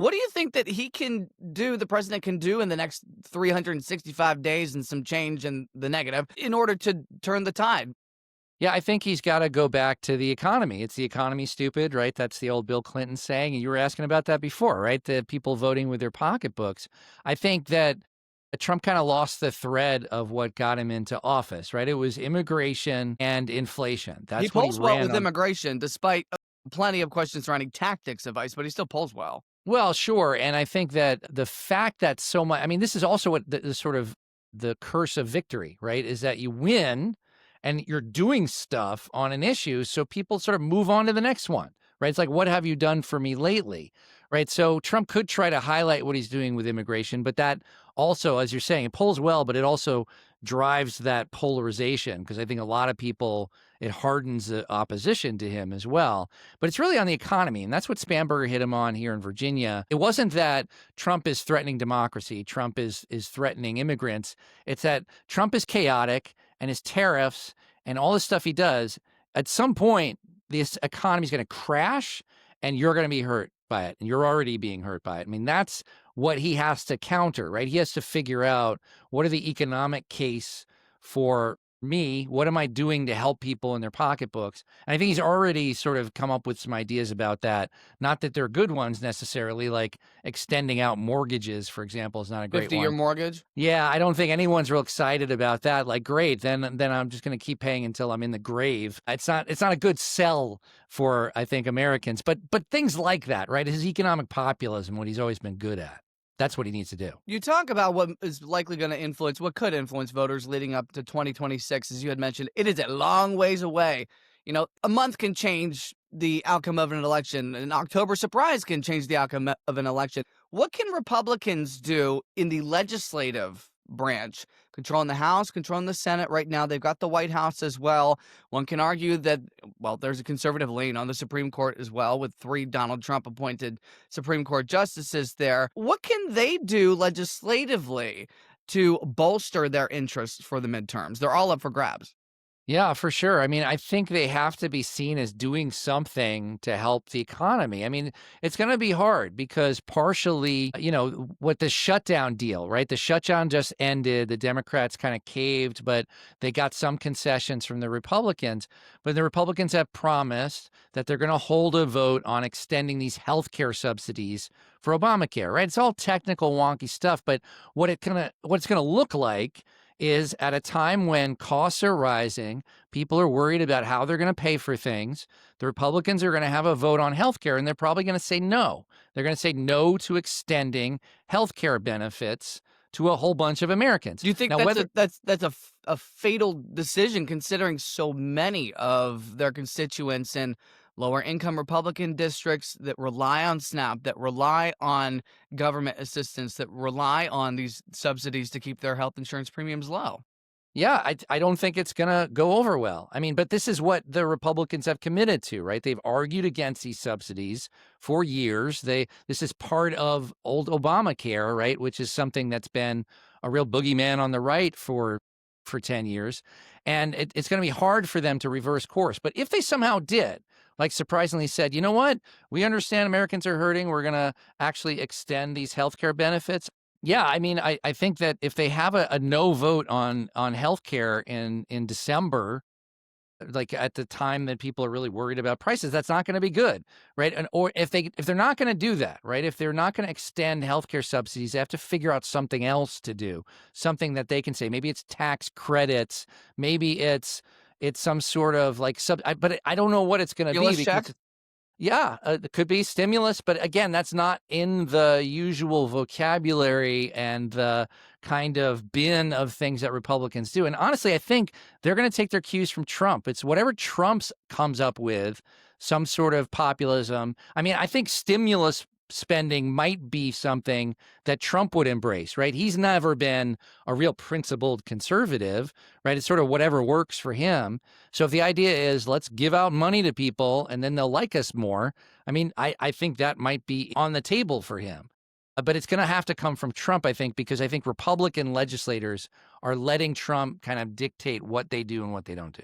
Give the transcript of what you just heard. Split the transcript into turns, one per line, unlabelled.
What do you think that he can do, the president can do in the next 365 days and some change in the negative in order to turn the tide?
Yeah, I think he's got to go back to the economy. It's the economy, stupid, right? That's the old Bill Clinton saying. And you were asking about that before, right? The people voting with their pocketbooks. I think that Trump kind of lost the thread of what got him into office, right? It was immigration and inflation.
He
That's what he
polls well
ran
with
on.
immigration, despite plenty of questions surrounding tactics of ICE, but he still polls well.
Well, sure. And I think that the fact that so much, I mean, this is also what the sort of the curse of victory, right? Is that you win and you're doing stuff on an issue. So people sort of move on to the next one, right? It's like, what have you done for me lately? Right. So Trump could try to highlight what he's doing with immigration, but that also, as you're saying, it polls well, but it also drives that polarization because I think a lot of people, it hardens the opposition to him as well. But it's really on the economy. And that's what Spamberger hit him on here in Virginia. It wasn't that Trump is threatening democracy, Trump is threatening immigrants. It's that Trump is chaotic and his tariffs and all the stuff he does. At some point, this economy is going to crash and you're going to be hurt by it. And you're already being hurt by it. I mean, that's what he has to counter, right? He has to figure out what are the economic case for me, what am I doing to help people in their pocketbooks? And I think he's already sort of come up with some ideas about that. Not that they're good ones necessarily, like extending out mortgages, for example, is not a great
50-year
one.
mortgage.
Yeah, I don't think anyone's real excited about that. Like, great, then I'm just going to keep paying until I'm in the grave. It's not a good sell for I think Americans, but things like that, right? His economic populism, what he's always been good at. That's what he needs to do.
You talk about what is likely going to influence, what could influence voters leading up to 2026. As you had mentioned, it is a long ways away. A month can change the outcome of an election. An October surprise can change the outcome of an election. What can Republicans do in the legislative branch? Controlling the House, controlling the Senate right now. They've got the White House as well. One can argue that, well, there's a conservative lean on the Supreme Court as well, with 3 Donald Trump appointed Supreme Court justices there. What can they do legislatively to bolster their interests for the midterms? They're all up for grabs.
Yeah, for sure. I mean, I think they have to be seen as doing something to help the economy. I mean, it's going to be hard because partially, what the shutdown deal, right? The shutdown just ended. The Democrats kind of caved, but they got some concessions from the Republicans. But the Republicans have promised that they're going to hold a vote on extending these healthcare subsidies for Obamacare, right? It's all technical, wonky stuff, but what it's going to look like is at a time when costs are rising, people are worried about how they're going to pay for things. The Republicans are going to have a vote on healthcare, and they're probably going to say no. They're going to say no to extending healthcare benefits to a whole bunch of Americans.
Do you think
Now,
that's
whether
a fatal decision, considering so many of their constituents in lower income Republican districts that rely on SNAP, that rely on government assistance, that rely on these subsidies to keep their health insurance premiums low?
Yeah, I don't think it's going to go over well. I mean, but this is what the Republicans have committed to, right? They've argued against these subsidies for years. This is part of old Obamacare, right, which is something that's been a real boogeyman on the right for 10 years. And it's going to be hard for them to reverse course. But if they somehow did, like surprisingly said, you know what? We understand Americans are hurting. We're going to actually extend these healthcare benefits. Yeah, I mean, I think that if they have a no vote on healthcare in December, like at the time that people are really worried about prices, that's not going to be good, right? And or if they're not going to do that, right? If they're not going to extend healthcare subsidies, they have to figure out something else to do, something that they can say. Maybe it's tax credits, maybe it's some sort of like but I don't know what it's going to be
Stimulus check?
because yeah, it could be stimulus, but again, that's not in the usual vocabulary and the kind of bin of things that Republicans do. And honestly, I think they're going to take their cues from Trump. It's whatever Trump's comes up with, some sort of populism. I mean, I think stimulus spending might be something that Trump would embrace, right? He's never been a real principled conservative, right? It's sort of whatever works for him. So if the idea is let's give out money to people and then they'll like us more, I mean, I think that might be on the table for him. But it's going to have to come from Trump, I think, because I think Republican legislators are letting Trump kind of dictate what they do and what they don't do.